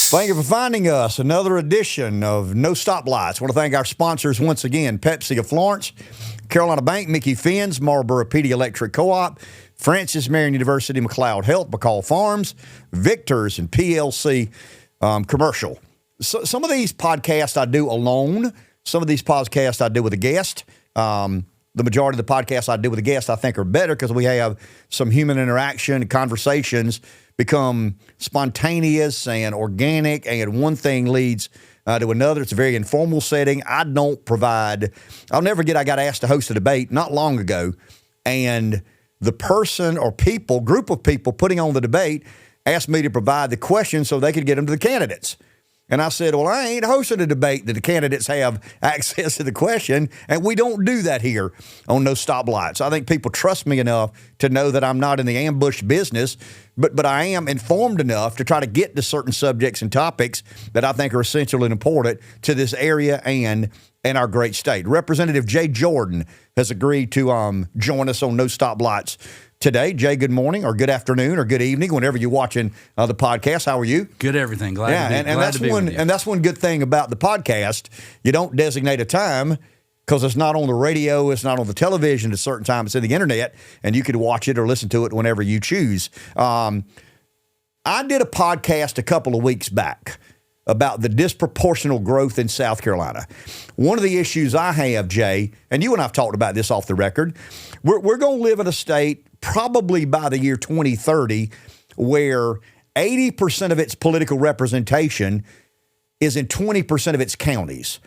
Thank you for finding us. Another edition of No Stoplights. I want to thank our sponsors once again, Pepsi of Florence, Carolina Bank, Micky Finn's, MPD Electric Co-op, Francis Marion University, McLeod Health, McCall Farms, Victor's, and PLC Commercial. So, some of these podcasts I do alone. Some of these podcasts I do with a guest. The majority of the podcasts I do with a guest I think are better because we have some human interaction, conversations become spontaneous and organic, and one thing leads to another. It's a very informal setting. I'll never forget I got asked to host a debate not long ago, and the person or group of people putting on the debate asked me to provide the questions so they could get them to the candidates. And I said, well, I ain't hosting a debate that the candidates have access to the question, and we don't do that here on No Stoplights. I think people trust me enough to know that I'm not in the ambush business, but I am informed enough to try to get to certain subjects and topics that I think are essential and important to this area and our great state. Representative Jay Jordan has agreed to join us on No Stoplights today. Jay, good morning or good afternoon or good evening, whenever you're watching the podcast. How are you? Good, everything. Glad to be with you. And that's one good thing about the podcast. You don't designate a time because it's not on the radio, it's not on the television at a certain time. It's in the internet, and you could watch it or listen to it whenever you choose. I did a podcast a couple of weeks back about the disproportional growth in South Carolina. One of the issues I have, Jay, and you and I have talked about this off the record, we're going to live in a state probably by the year 2030 where 80% of its political representation is in 20% of its counties.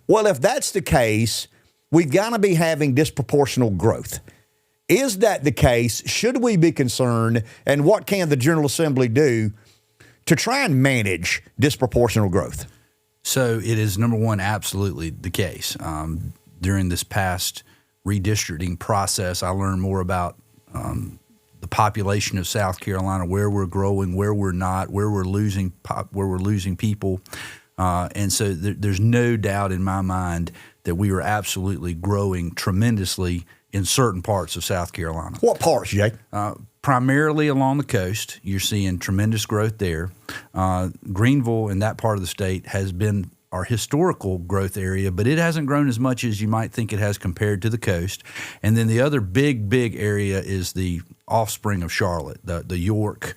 Well, if that's the case, we've got to be having disproportional growth. Is that the case? Should we be concerned? And what can the General Assembly do to try and manage disproportional growth? So it is, number one, absolutely the case. During this past redistricting process, I learned more about the population of South Carolina, where we're growing, where we're not, where we're losing people. And so there's no doubt in my mind that we are absolutely growing tremendously in certain parts of South Carolina. What parts, Jay? Primarily along the coast. You're seeing tremendous growth there. Greenville and that part of the state has been our historical growth area, but it hasn't grown as much as you might think it has compared to the coast. And then the other big area is the offspring of Charlotte, the York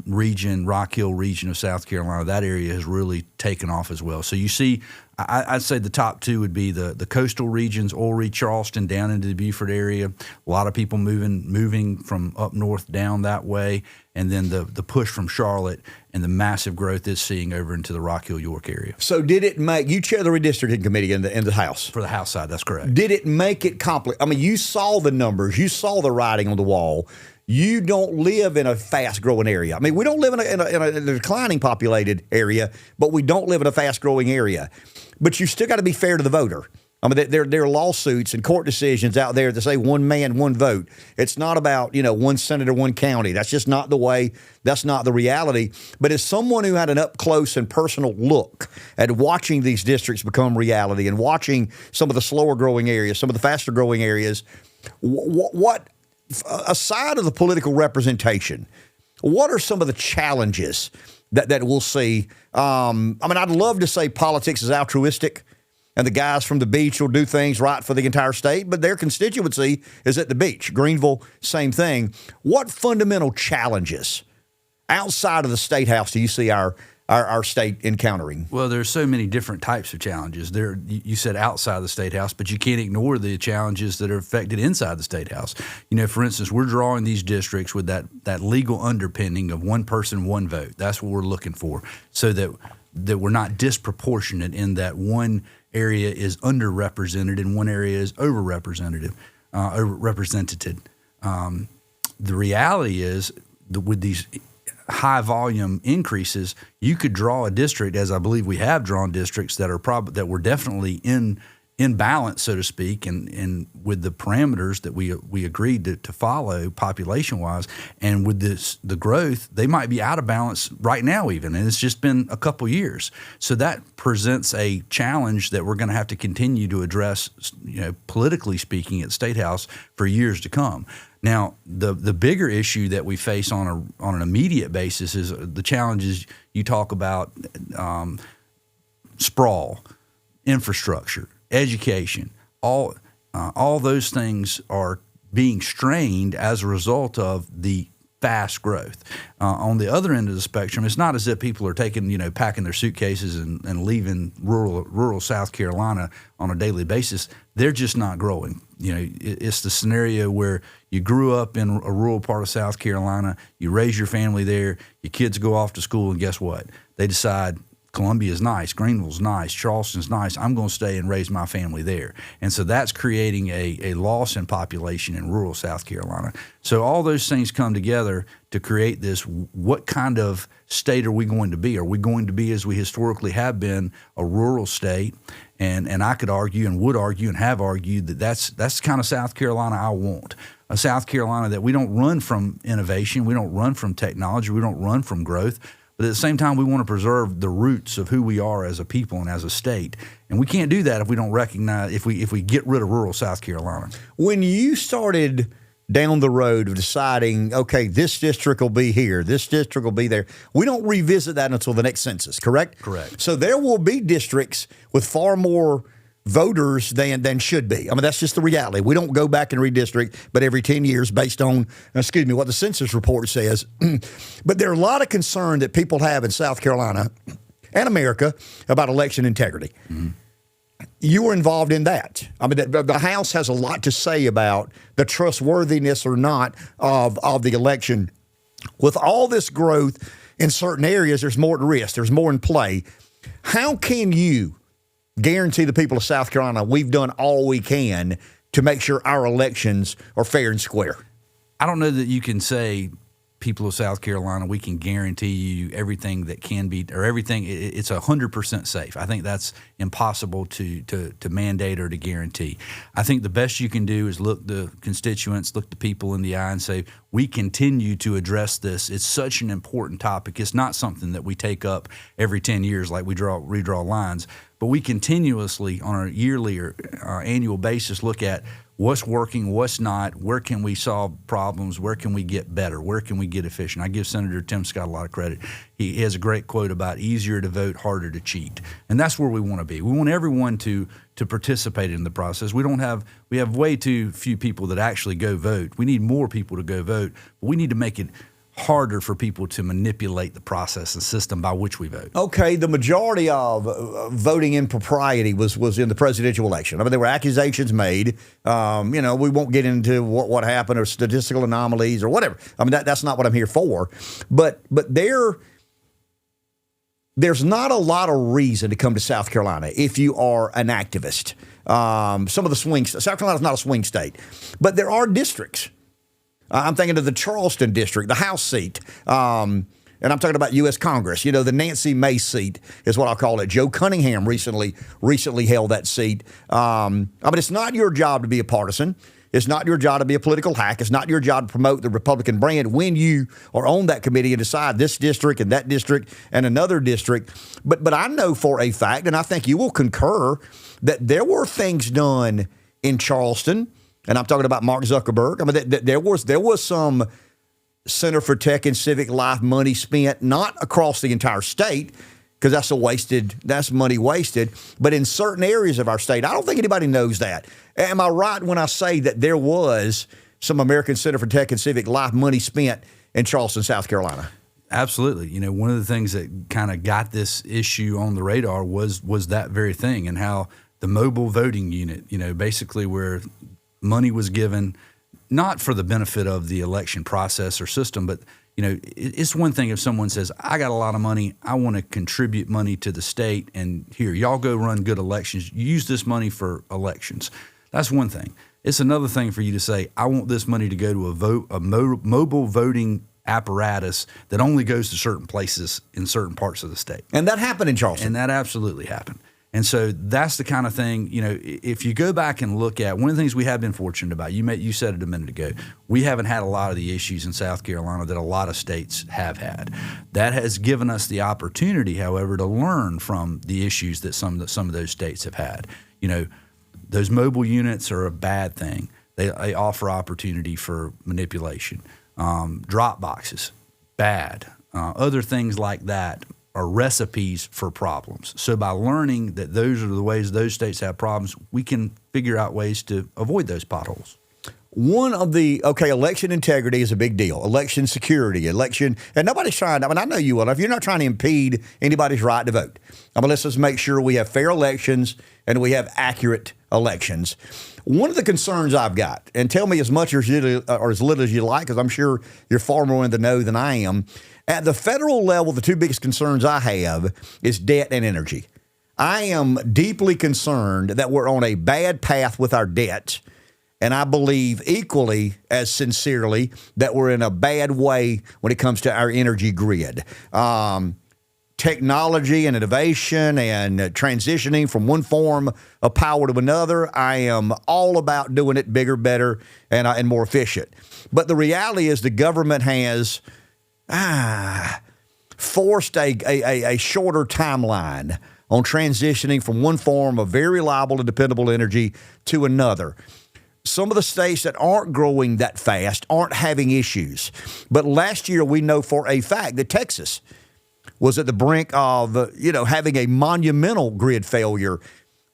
region, Rock Hill region of South Carolina. That area has really taken off as well. So you see, I'd say the top two would be the coastal regions, Ulrey, Charleston, down into the Beaufort area. A lot of people moving from up north down that way, and then the push from Charlotte and the massive growth it's seeing over into the Rock Hill, York area. So did it make, you chair the redistricting committee in the House? For the House side, that's correct. Did it make it complicated? I mean, you saw the numbers, you saw the writing on the wall. You don't live in a fast-growing area. I mean, we don't live in a declining populated area, but we don't live in a fast-growing area. But you still got to be fair to the voter. I mean, there are lawsuits and court decisions out there that say one man, one vote. It's not about, one senator, one county. That's just not the way. That's not the reality. But as someone who had an up-close and personal look at watching these districts become reality and watching some of the slower-growing areas, some of the faster-growing areas, what aside of the political representation, what are some of the challenges that we'll see? I'd love to say politics is altruistic and the guys from the beach will do things right for the entire state, but their constituency is at the beach. Greenville, same thing. What fundamental challenges outside of the State House do you see our state encountering? Well, there's so many different types of challenges. You said outside the State House, but you can't ignore the challenges that are affected inside the State House. For instance, we're drawing these districts with that legal underpinning of one person, one vote. That's what we're looking for, so that we're not disproportionate in that one area is underrepresented and one area is overrepresented. The reality is that with these high volume increases, you could draw a district, as I believe we have drawn districts that were definitely in balance, so to speak, and with the parameters that we agreed to follow population wise, and with the growth, they might be out of balance right now even, and it's just been a couple years. So that presents a challenge that we're going to have to continue to address, politically speaking, at State House for years to come. Now, the bigger issue that we face on an immediate basis is the challenges you talk about: sprawl, infrastructure, education. All those things are being strained as a result of the fast growth. On the other end of the spectrum, it's not as if people are packing their suitcases and leaving rural South Carolina on a daily basis. They're just not growing. It's the scenario where you grew up in a rural part of South Carolina, you raise your family there, your kids go off to school, and guess what? They decide Columbia's nice, Greenville's nice, Charleston's nice. I'm going to stay and raise my family there. And so that's creating a loss in population in rural South Carolina. So all those things come together to create this: what kind of state are we going to be? Are we going to be, as we historically have been, a rural state? And I could argue and would argue and have argued that that's the kind of South Carolina I want. A South Carolina that we don't run from innovation, we don't run from technology, we don't run from growth. But at the same time, we want to preserve the roots of who we are as a people and as a state. And we can't do that if we don't recognize, if we get rid of rural South Carolina. When you started down the road of deciding, okay, this district will be here, this district will be there, we don't revisit that until the next census, correct? Correct. So there will be districts with far more voters than should be. I mean, that's just the reality. We don't go back and redistrict, but every 10 years based on, what the census report says. But there are a lot of concern that people have in South Carolina and America about election integrity. Mm-hmm. You were involved in that. I mean, the House has a lot to say about the trustworthiness or not of the election. With all this growth in certain areas, there's more at risk. There's more in play. How can you guarantee the people of South Carolina we've done all we can to make sure our elections are fair and square? I don't know that you can say, people of South Carolina, we can guarantee you everything that can be, or everything, it's 100% safe. I think that's impossible to mandate or to guarantee. I think the best you can do is look the constituents, look the people in the eye and say, we continue to address this. It's such an important topic. It's not something that we take up every 10 years like we redraw lines, but we continuously on a yearly or annual basis look at what's working, what's not, where can we solve problems, where can we get better, where can we get efficient. I give Senator Tim Scott a lot of credit. He has a great quote about easier to vote, harder to cheat. And that's where we want to be. We want everyone to participate in the process. We have way too few people that actually go vote. We need more people to go vote, but we need to make it harder for people to manipulate the process and system by which we vote. Okay, the majority of voting impropriety was in the presidential election. I mean, there were accusations made. We won't get into what happened or statistical anomalies or whatever. I mean, that's not what I'm here for. But there's not a lot of reason to come to South Carolina if you are an activist. Some of the swing states, South Carolina's not a swing state, but there are districts. I'm thinking of the Charleston district, the House seat, and I'm talking about U.S. Congress. The Nancy Mace seat is what I'll call it. Joe Cunningham recently held that seat. But it's not your job to be a partisan. It's not your job to be a political hack. It's not your job to promote the Republican brand when you are on that committee and decide this district and that district and another district. But I know for a fact, and I think you will concur, that there were things done in Charleston. And I'm talking about Mark Zuckerberg. I mean, there was some Center for Tech and Civic Life money spent, not across the entire state, because that's money wasted, but in certain areas of our state. I don't think anybody knows that. Am I right when I say that there was some American Center for Tech and Civic Life money spent in Charleston, South Carolina? Absolutely. One of the things that kind of got this issue on the radar was that very thing, and how the mobile voting unit, basically where money was given not for the benefit of the election process or system, but it's one thing if someone says, I got a lot of money, I want to contribute money to the state, and here, y'all go run good elections, use this money for elections. That's one thing. It's another thing for you to say, I want this money to go to a mobile voting apparatus that only goes to certain places in certain parts of the state. And that happened in Charleston. And that absolutely happened. And so that's the kind of thing, if you go back and look at one of the things we have been fortunate about, you said it a minute ago, we haven't had a lot of the issues in South Carolina that a lot of states have had. That has given us the opportunity, however, to learn from the issues that some of those states have had. Those mobile units are a bad thing. They offer opportunity for manipulation. Drop boxes, bad. Other things like that are recipes for problems. So by learning that those are the ways those states have problems, we can figure out ways to avoid those potholes. Election integrity is a big deal. Election security, and nobody's trying to, I know you will, if you're not trying to impede anybody's right to vote. Let's just make sure we have fair elections and we have accurate elections. One of the concerns I've got, and tell me as much or as little as you like, because I'm sure you're far more in the know than I am. At the federal level, the two biggest concerns I have is debt and energy. I am deeply concerned that we're on a bad path with our debt. And I believe equally as sincerely that we're in a bad way when it comes to our energy grid. Technology and innovation and transitioning from one form of power to another, I am all about doing it bigger, better, and more efficient. But the reality is the government has forced a shorter timeline on transitioning from one form of very reliable and dependable energy to another. Some of the states that aren't growing that fast aren't having issues. But last year, we know for a fact that Texas was at the brink of, having a monumental grid failure.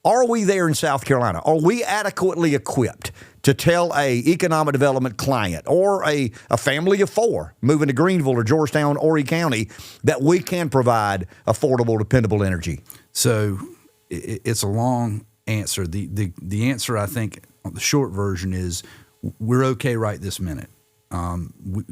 Are we there in South Carolina? Are we adequately equipped to tell a economic development client or a family of four moving to Greenville or Georgetown, Horry County, that we can provide affordable, dependable energy? So it's a long answer. The answer, I think, the short version is we're okay right this minute.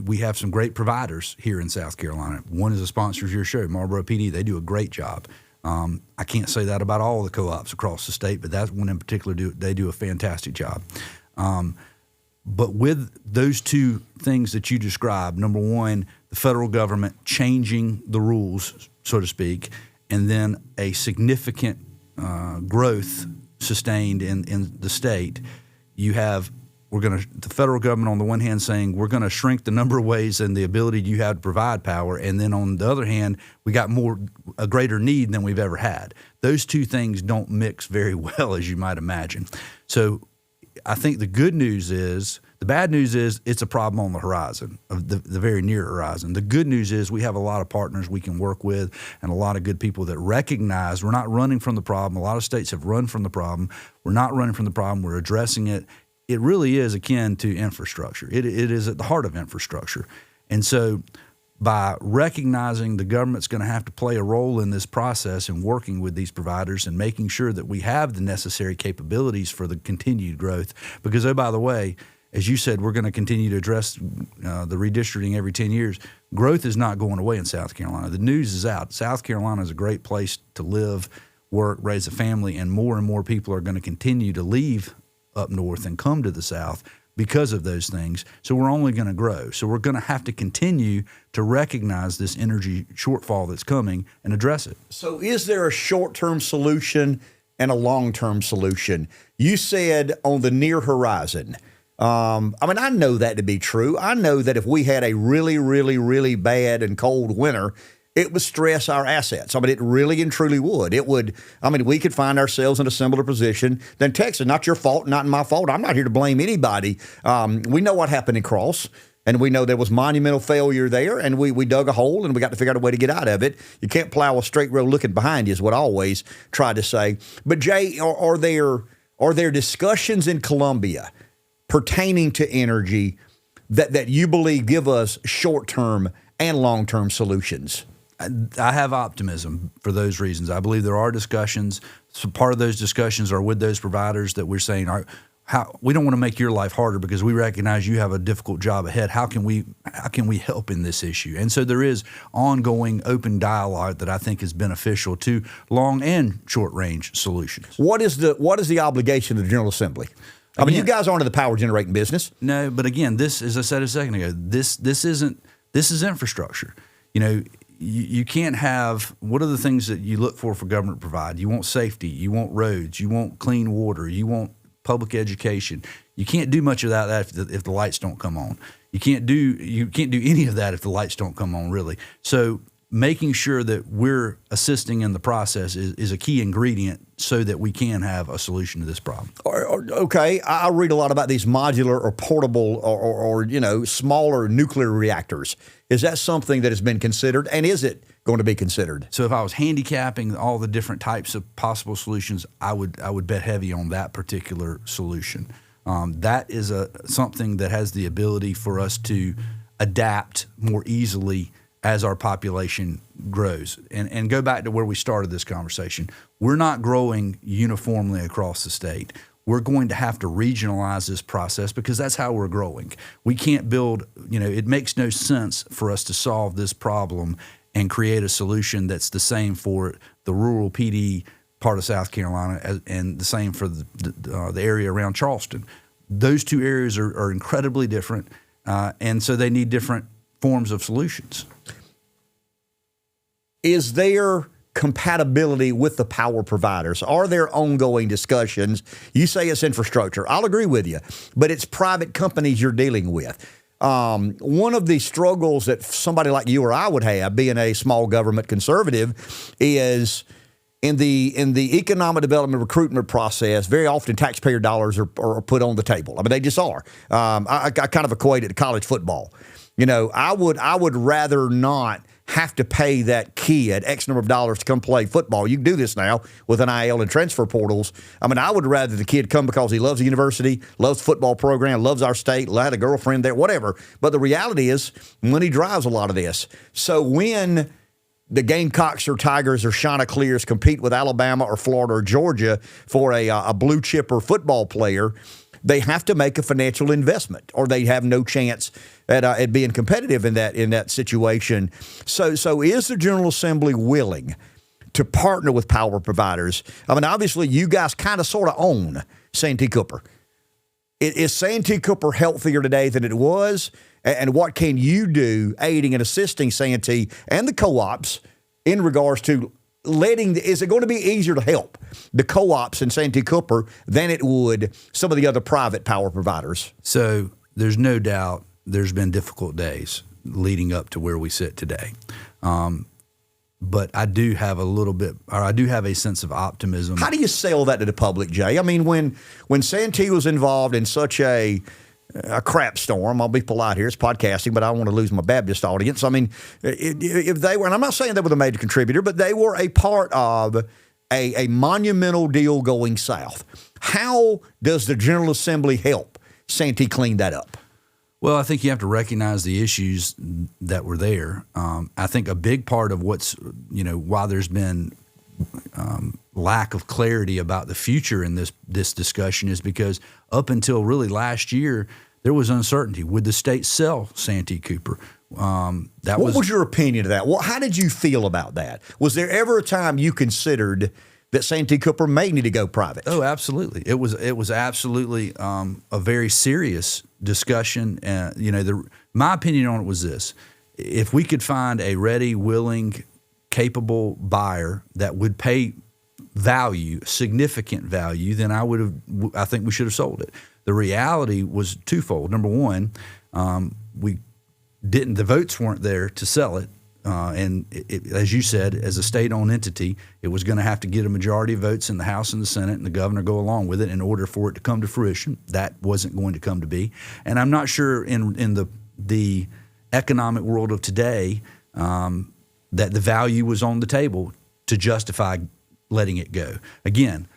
We have some great providers here in South Carolina. One is a sponsor of your show, Marlboro PD. They do a great job. I can't say that about all the co-ops across the state, but that one in particular, they do a fantastic job. But with those two things that you described, number one, the federal government changing the rules, so to speak, and then a significant growth sustained in the state, you have the federal government on the one hand saying we're going to shrink the number of ways and the ability you have to provide power, and then on the other hand, we got a greater need than we've ever had. Those two things don't mix very well, as you might imagine. So I think the bad news is it's a problem on the horizon, of the very near horizon. The good news is we have a lot of partners we can work with and a lot of good people that recognize we're not running from the problem. A lot of states have run from the problem. We're not running from the problem. We're addressing it. It really is akin to infrastructure. It is at the heart of infrastructure. And so by recognizing the government's going to have to play a role in this process and working with these providers and making sure that we have the necessary capabilities for the continued growth, because, oh, by the way, as you said, we're going to continue to address the redistricting every 10 years. Growth is not going away in South Carolina. The news is out. South Carolina is a great place to live, work, raise a family, and more people are going to continue to leave up north and come to the South because of those things. So we're only going to grow. So we're going to have to continue to recognize this energy shortfall that's coming and address it. So is there a short-term solution and a long-term solution? You said on the near horizon. I know that to be true. I know that if we had a really, really, really bad and cold winter, it would stress our assets. It really and truly would. It would. We could find ourselves in a similar position than Texas. Not your fault, not my fault. I'm not here to blame anybody. We know what happened in Cross, and we know there was monumental failure there, and we dug a hole, and we got to figure out a way to get out of it. You can't plow a straight road looking behind you is what I always try to say. But, Jay, are there discussions in Columbia pertaining to energy that you believe give us short-term and long-term solutions? I have optimism for those reasons. I believe there are discussions. So part of those discussions are with those providers that we're saying, we don't want to make your life harder because we recognize you have a difficult job ahead. How can we help in this issue? And so there is ongoing open dialogue that I think is beneficial to long and short range solutions. What is the obligation of the General Assembly? You guys aren't in the power generating business. No, but again, this, as I said a second ago, this is infrastructure. You can't have, what are the things that you look for government to provide? You want safety, you want roads, you want clean water, you want public education. You can't do much of that if the lights don't come on. You can't do any of that if the lights don't come on, really. So making sure that we're assisting in the process is a key ingredient so that we can have a solution to this problem. Okay, I read a lot about these modular or portable or smaller nuclear reactors. Is that something that has been considered, and is it going to be considered? So if I was handicapping all the different types of possible solutions, I would bet heavy on that particular solution. That is something that has the ability for us to adapt more easily as our population grows. And go back to where we started this conversation. We're not growing uniformly across the state. We're going to have to regionalize this process because that's how we're growing. We can't build, it makes no sense for us to solve this problem and create a solution that's the same for the rural PD part of South Carolina and the same for the area around Charleston. Those two areas are incredibly different, and so they need different forms of solutions. Is there compatibility with the power providers? Are there ongoing discussions? You say it's infrastructure. I'll agree with you, but it's private companies you're dealing with. One of the struggles that somebody like you or I would have, being a small government conservative, is in the economic development recruitment process, very often taxpayer dollars are put on the table. I mean, they just are. I kind of equate it to college football. I would rather not have to pay that kid X number of dollars to come play football. You can do this now with NIL and transfer portals. I mean, I would rather the kid come because he loves the university, loves the football program, loves our state, had a girlfriend there, whatever. But the reality is money drives a lot of this. So when the Gamecocks or Tigers or Chanticleers compete with Alabama or Florida or Georgia for a blue chipper football player, they have to make a financial investment, or they have no chance at being competitive in that situation. So is the General Assembly willing to partner with power providers? I mean, obviously, you guys kind of sort of own Santi Cooper. Is Santi Cooper healthier today than it was? And what can you do aiding and assisting Santi and the co-ops in regards to is it going to be easier to help the co-ops in Santi Cooper than it would some of the other private power providers? So there's no doubt there's been difficult days leading up to where we sit today. But I do have a sense of optimism. How do you sell that to the public, Jay? I mean, when Santi was involved in such a crap storm, I'll be polite here, it's podcasting, but I don't want to lose my Baptist audience. I mean, if they were, and I'm not saying they were the major contributor, but they were a part of a monumental deal going south. How does the General Assembly help Santi clean that up? Well, I think you have to recognize the issues that were there. I think a big part of why there's been lack of clarity about the future in this discussion is because up until really last year, there was uncertainty. Would the state sell Santi Cooper? What was your opinion of that? How did you feel about that? Was there ever a time you considered that Santi Cooper may need to go private? Oh, absolutely. It was absolutely a very serious discussion. My opinion on it was this: if we could find a ready, willing, capable buyer that would pay significant value, then I think we should have sold it. The reality was twofold. Number one, the votes weren't there to sell it. And as you said, as a state-owned entity, it was going to have to get a majority of votes in the House and the Senate and the governor go along with it in order for it to come to fruition. That wasn't going to come to be. And I'm not sure in the economic world of today that the value was on the table to justify letting it go. Again,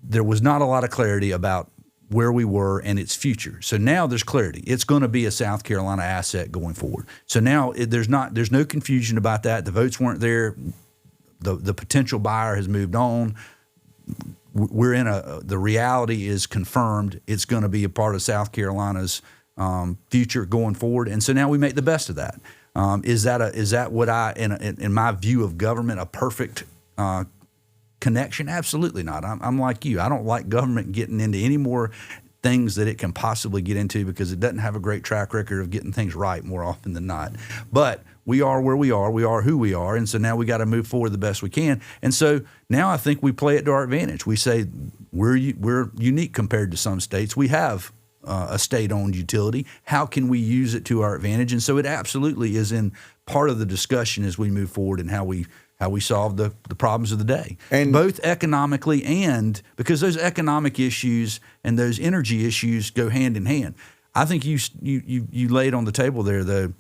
there was not a lot of clarity about where we were and its future. So now there's clarity. It's going to be a South Carolina asset going forward. So now there's no confusion about that. The votes weren't there. The potential buyer has moved on. We're in the reality is confirmed. It's going to be a part of South Carolina's future going forward. And so now we make the best of that. Is that what in my view of government, a perfect connection? Absolutely not. I'm like you. I don't like government getting into any more things that it can possibly get into because it doesn't have a great track record of getting things right more often than not. But we are where we are. We are who we are. And so now we got to move forward the best we can. And so now I think we play it to our advantage. We say we're unique compared to some states. We have a state-owned utility. How can we use it to our advantage? And so it absolutely is in part of the discussion as we move forward and how we solve the problems of the day, and both economically and because those economic issues and those energy issues go hand in hand. I think you laid on the table there, though.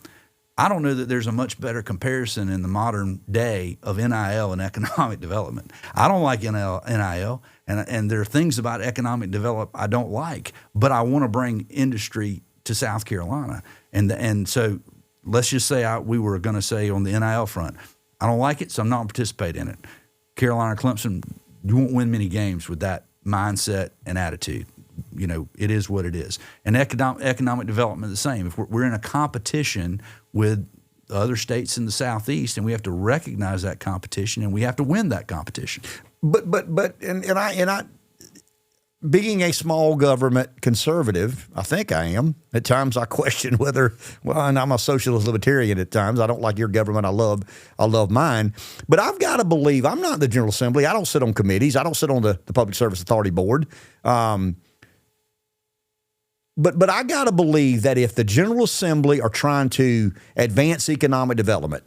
I don't know that there's a much better comparison in the modern day of NIL and economic development. I don't like NIL, and there are things about economic development I don't like, but I want to bring industry to South Carolina. And so let's just say we were going to say on the NIL front, I don't like it, so I'm not going to participate in it. Carolina, Clemson, you won't win many games with that mindset and attitude. It is what it is. And economic development the same. If we're in a competition with other states in the Southeast, and we have to recognize that competition, and we have to win that competition. But I being a small government conservative, I think I am. At times I question whether, and I'm a socialist libertarian at times. I don't like your government. I love mine. But I've got to believe, I'm not in the General Assembly. I don't sit on committees. I don't sit on the Public Service Authority Board. But I got to believe that if the General Assembly are trying to advance economic development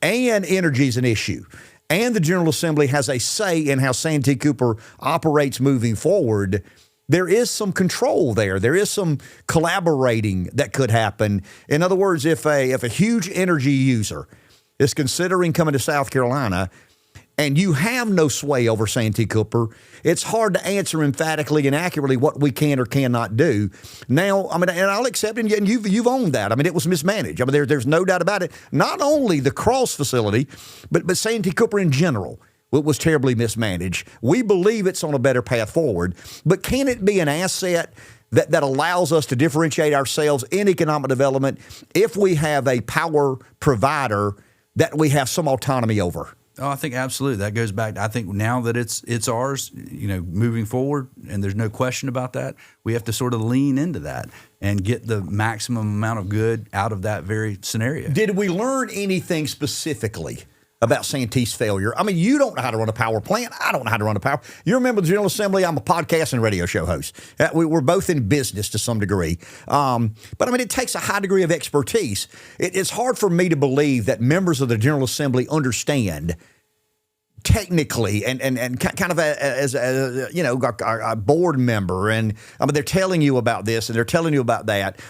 and energy is an issue, and the General Assembly has a say in how Santi Cooper operates moving forward, there is some control there. There is some collaborating that could happen. In other words, if a huge energy user is considering coming to South Carolina and you have no sway over Santi Cooper, it's hard to answer emphatically and accurately what we can or cannot do. Now, and I'll accept it, and you've owned that. It was mismanaged. There's no doubt about it. Not only the Cross facility, but Santi Cooper in general was terribly mismanaged. We believe it's on a better path forward, but can it be an asset that allows us to differentiate ourselves in economic development if we have a power provider that we have some autonomy over? Oh, I think absolutely. That goes back. I think now that it's ours, moving forward, and there's no question about that, we have to sort of lean into that and get the maximum amount of good out of that very scenario. Did we learn anything specifically about Santi's failure? You don't know how to run a power plant. I don't know how to run a power. You're a member of the General Assembly. I'm a podcast and radio show host. We're both in business to some degree. But it takes a high degree of expertise. It's hard for me to believe that members of the General Assembly understand technically and kind of as a board member, and they're telling you about this and they're telling you about that.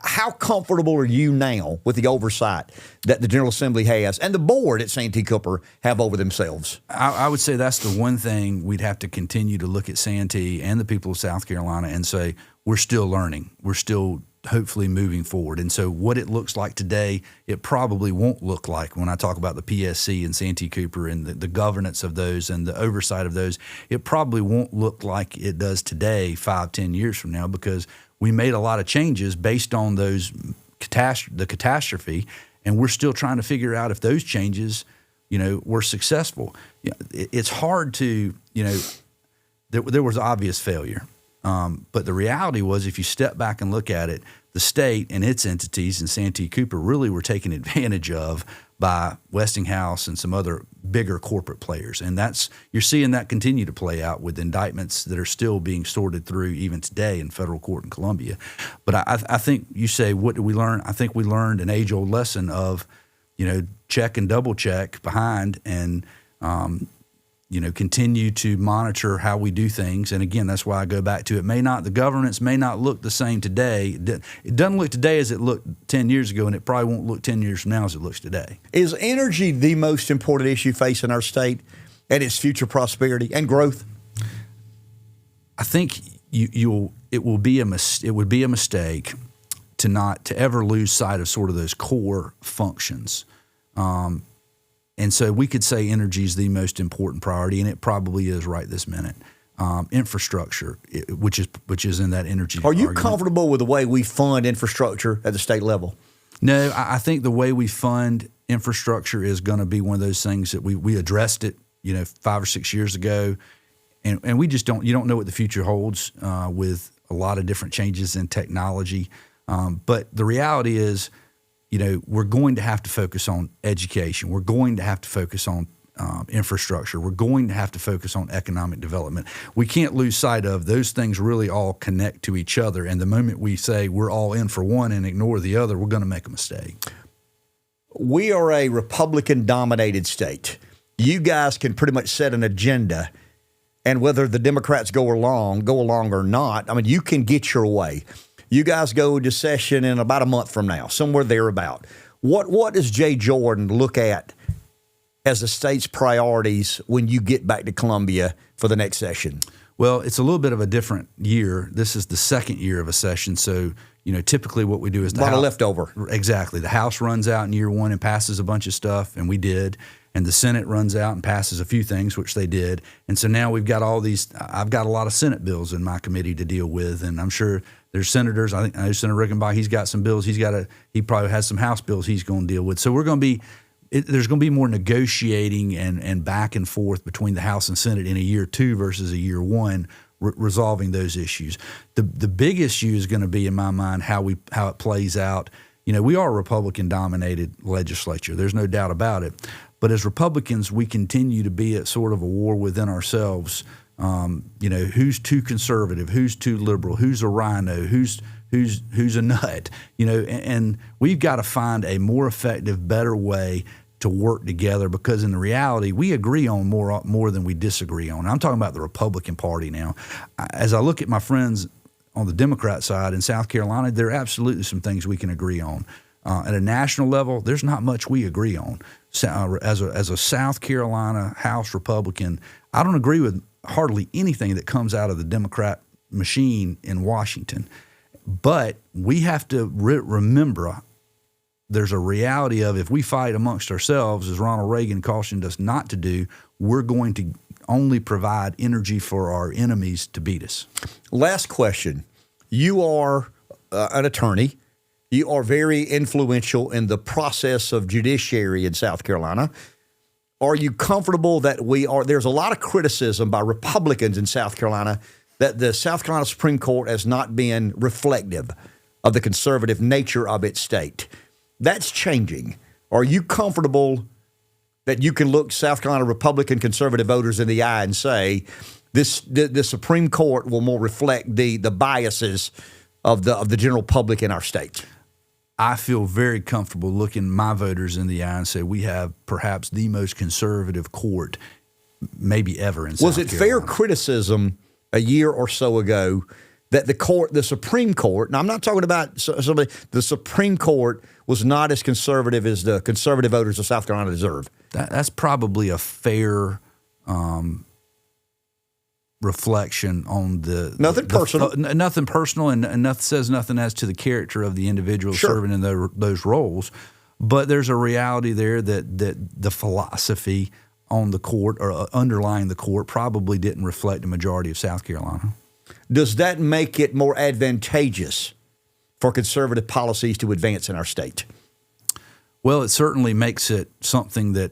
How comfortable are you now with the oversight that the General Assembly has and the board at Santi Cooper have over themselves? I would say that's the one thing we'd have to continue to look at Santi and the people of South Carolina and say, we're still learning. We're still hopefully moving forward. And so what it looks like today, it probably won't look like when I talk about the PSC and Santi Cooper and the governance of those and the oversight of those. It probably won't look like it does today 5-10 years from now, because we made a lot of changes based on those the catastrophe, and we're still trying to figure out if those changes, were successful. It's hard to, there was obvious failure. But the reality was, if you step back and look at it, the state and its entities and Santi Cooper really were taken advantage of by Westinghouse and some other bigger corporate players. And you're seeing that continue to play out with indictments that are still being sorted through even today in federal court in Columbia. But I think you say, what did we learn? I think we learned an age-old lesson of, check and double check behind and, continue to monitor how we do things. And again, that's why I go back to the governance may not look the same today. It doesn't look today as it looked 10 years ago, and it probably won't look 10 years from now as it looks today. Is energy the most important issue facing our state and its future prosperity and growth? I think it would be a mistake to ever lose sight of sort of those core functions. And so we could say energy is the most important priority, and it probably is right this minute. Infrastructure, which is in that energy. Are you argument. Comfortable with the way we fund infrastructure at the state level? No, I think the way we fund infrastructure is going to be one of those things that we addressed it, 5 or 6 years ago, and we just you don't know what the future holds with a lot of different changes in technology. But the reality is, we're going to have to focus on education. We're going to have to focus on infrastructure. We're going to have to focus on economic development. We can't lose sight of those things really all connect to each other. And the moment we say we're all in for one and ignore the other, we're going to make a mistake. we are a Republican-dominated state. You guys can pretty much set an agenda, and whether the Democrats go along or not, I mean, you can get your way. You guys go to session in about a month from now, somewhere thereabout. What does Jay Jordan look at as the state's priorities when you get back to Columbia for the next session? Well, it's a little bit of a different year. This is the second year of a session, so typically what we do is a lot of leftover. Exactly. The House runs out in year one and passes a bunch of stuff, and we did. And the Senate runs out and passes a few things, which they did. And so now we've got all these. I've got a lot of Senate bills in my committee to deal with, and I'm sure there's senators. I know Senator Rickenbach. He's got some bills. He probably has some House bills he's going to deal with. So we're going to be. There's going to be more negotiating and back and forth between the House and Senate in a year two versus a year one, resolving those issues. The big issue is going to be, in my mind, how it plays out. We are a Republican-dominated legislature. There's no doubt about it. But as Republicans, we continue to be at sort of a war within ourselves. Who's too conservative? Who's too liberal? Who's a rhino? Who's a nut? And we've got to find a more effective, better way to work together, because in the reality, we agree on more than we disagree on. I'm talking about the Republican Party now. As I look at my friends on the Democrat side in South Carolina, there are absolutely some things we can agree on. At a national level, there's not much we agree on. As a South Carolina House Republican, I don't agree with hardly anything that comes out of the Democrat machine in Washington. But we have to remember there's a reality of, if we fight amongst ourselves, as Ronald Reagan cautioned us not to do, we're going to only provide energy for our enemies to beat us. Last question. You are an attorney. You are very influential in the process of judiciary in South Carolina. Are you comfortable that there's a lot of criticism by Republicans in South Carolina that the South Carolina Supreme Court has not been reflective of the conservative nature of its state? That's changing. Are you comfortable that you can look South Carolina Republican conservative voters in the eye and say the Supreme Court will more reflect the biases of the general public in our state? I feel very comfortable looking my voters in the eye and say we have perhaps the most conservative court maybe ever in South Carolina. Was it fair criticism a year or so ago that the Supreme Court, and I'm not talking about the Supreme Court was not as conservative as the conservative voters of South Carolina deserve? That's probably a fair reflection on nothing personal, and nothing says nothing as to the character of the individual Sure. serving in those roles. But there's a reality there that the philosophy on the court or underlying the court probably didn't reflect the majority of South Carolina. Does that make it more advantageous for conservative policies to advance in our state? Well, it certainly makes it something that,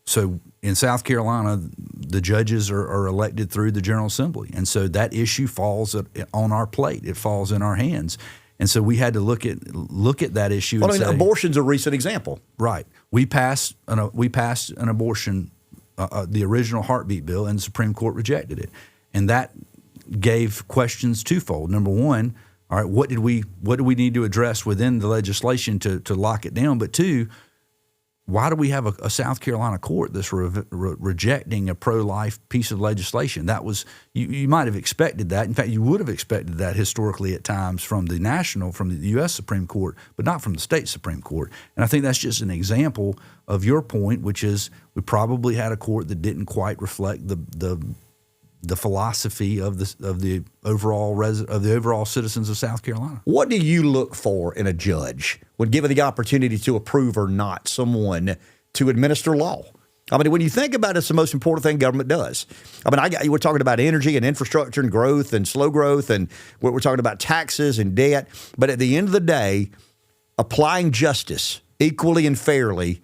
so in South Carolina, the judges are elected through the General Assembly. And so that issue falls on our plate. It falls in our hands. And so we had to look at that issue. Well, abortion's a recent example. Right. We passed an abortion, the original heartbeat bill, and the Supreme Court rejected it. And that gave questions twofold. Number one, all right, what do we need to address within the legislation to lock it down? But two, why do we have a South Carolina court that's rejecting a pro-life piece of legislation? That was you might have expected that. In fact, you would have expected that historically at times from the U.S. Supreme Court, but not from the state Supreme Court. And I think that's just an example of your point, which is we probably had a court that didn't quite reflect the philosophy of the overall citizens of South Carolina. What do you look for in a judge when given the opportunity to approve or not someone to administer law? I mean, when you think about it, it's the most important thing government does. I mean, we're talking about energy and infrastructure and growth and slow growth, and we're talking about taxes and debt. But at the end of the day, applying justice equally and fairly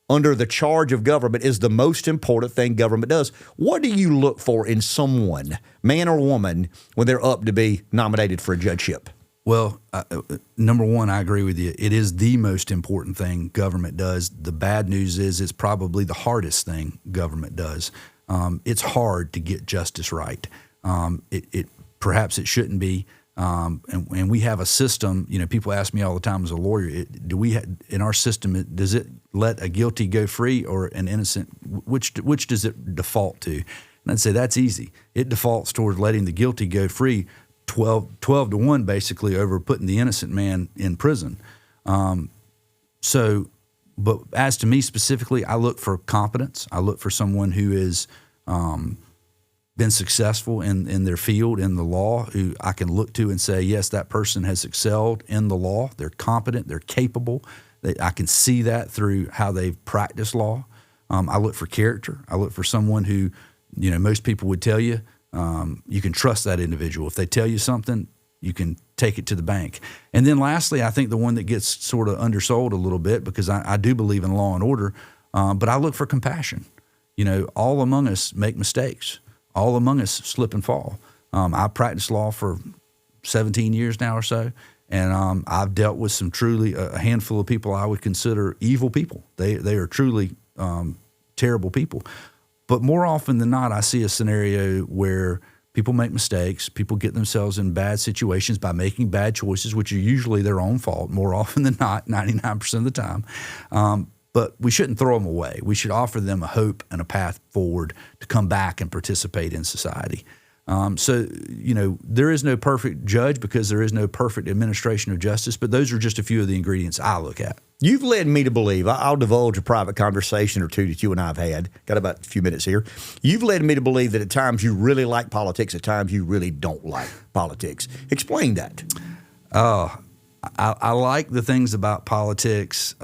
under the charge of government is the most important thing government does. What do you look for in someone, man or woman, when they're up to be nominated for a judgeship? Well, number one, I agree with you. It is the most important thing government does. The bad news is it's probably the hardest thing government does. It's hard to get justice right. Perhaps it shouldn't be. And we have a system. People ask me all the time as a lawyer, in our system, does it let a guilty go free or an innocent? Which does it default to? And I'd say that's easy. It defaults toward letting the guilty go free, 12 to 1 basically over putting the innocent man in prison. But as to me specifically, I look for competence. I look for someone who is been successful in their field, in the law, who I can look to and say, yes, that person has excelled in the law. They're competent. They're capable. I can see that through how they've practiced law. I look for character. I look for someone who, most people would tell you, you can trust that individual. If they tell you something, you can take it to the bank. And then lastly, I think the one that gets sort of undersold a little bit, because I do believe in law and order, but I look for compassion. All among us make mistakes. All among us slip and fall. I practiced law for 17 years now or so, and I've dealt with some truly a handful of people I would consider evil people. They are truly terrible people. But more often than not, I see a scenario where people make mistakes. People get themselves in bad situations by making bad choices, which are usually their own fault, more often than not, 99% of the time. But we shouldn't throw them away. We should offer them a hope and a path forward to come back and participate in society. There is no perfect judge because there is no perfect administration of justice, but those are just a few of the ingredients I look at. You've led me to believe, I'll divulge a private conversation or two that you and I have had. Got about a few minutes here. You've led me to believe that at times you really like politics, at times you really don't like politics. Explain that. I like the things about politics.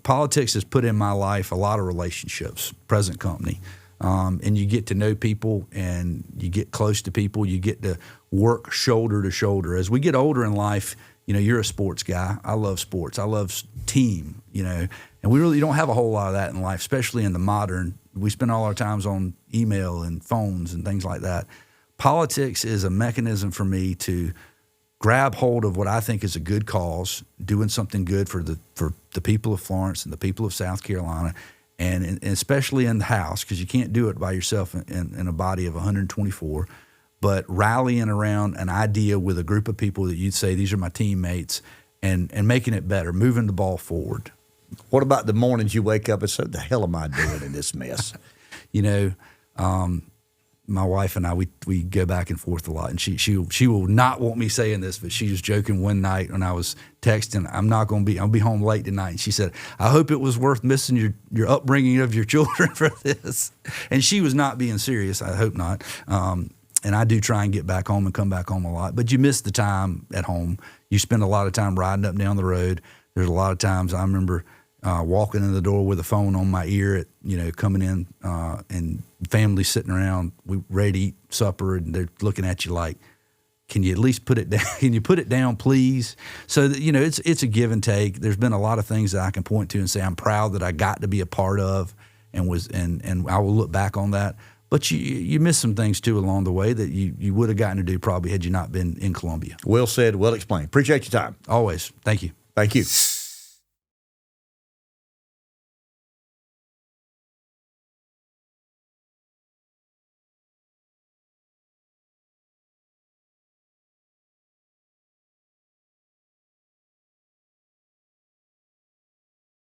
Politics has put in my life a lot of relationships, present company. And you get to know people and you get close to people. You get to work shoulder to shoulder. As we get older in life, you're a sports guy. I love sports. I love team, and we really don't have a whole lot of that in life, especially in the modern. We spend all our times on email and phones and things like that. Politics is a mechanism for me to grab hold of what I think is a good cause, doing something good for the people of Florence and the people of South Carolina, and especially in the House, because you can't do it by yourself in a body of 124, but rallying around an idea with a group of people that you'd say, these are my teammates, and making it better, moving the ball forward. What about the mornings you wake up and say, what the hell am I doing in this mess? My wife and I, we go back and forth a lot, and she will not want me saying this, but she was joking one night when I was texting, I'll be home late tonight. And she said, I hope it was worth missing your upbringing of your children for this. And she was not being serious. I hope not. And I do try and get back home and come back home a lot, but you miss the time at home. You spend a lot of time riding up and down the road. There's a lot of times I remember walking in the door with a phone on my ear coming in, and family sitting around, we ready to eat supper, and they're looking at you like, can you at least put it down? Can you put it down, please? So that, it's a give and take. There's been a lot of things that I can point to and say I'm proud that I got to be a part of, and I will look back on that. But you miss some things too along the way that you would have gotten to do probably had you not been in Columbia. Well said, well explained. Appreciate your time. Always. Thank you. Thank you.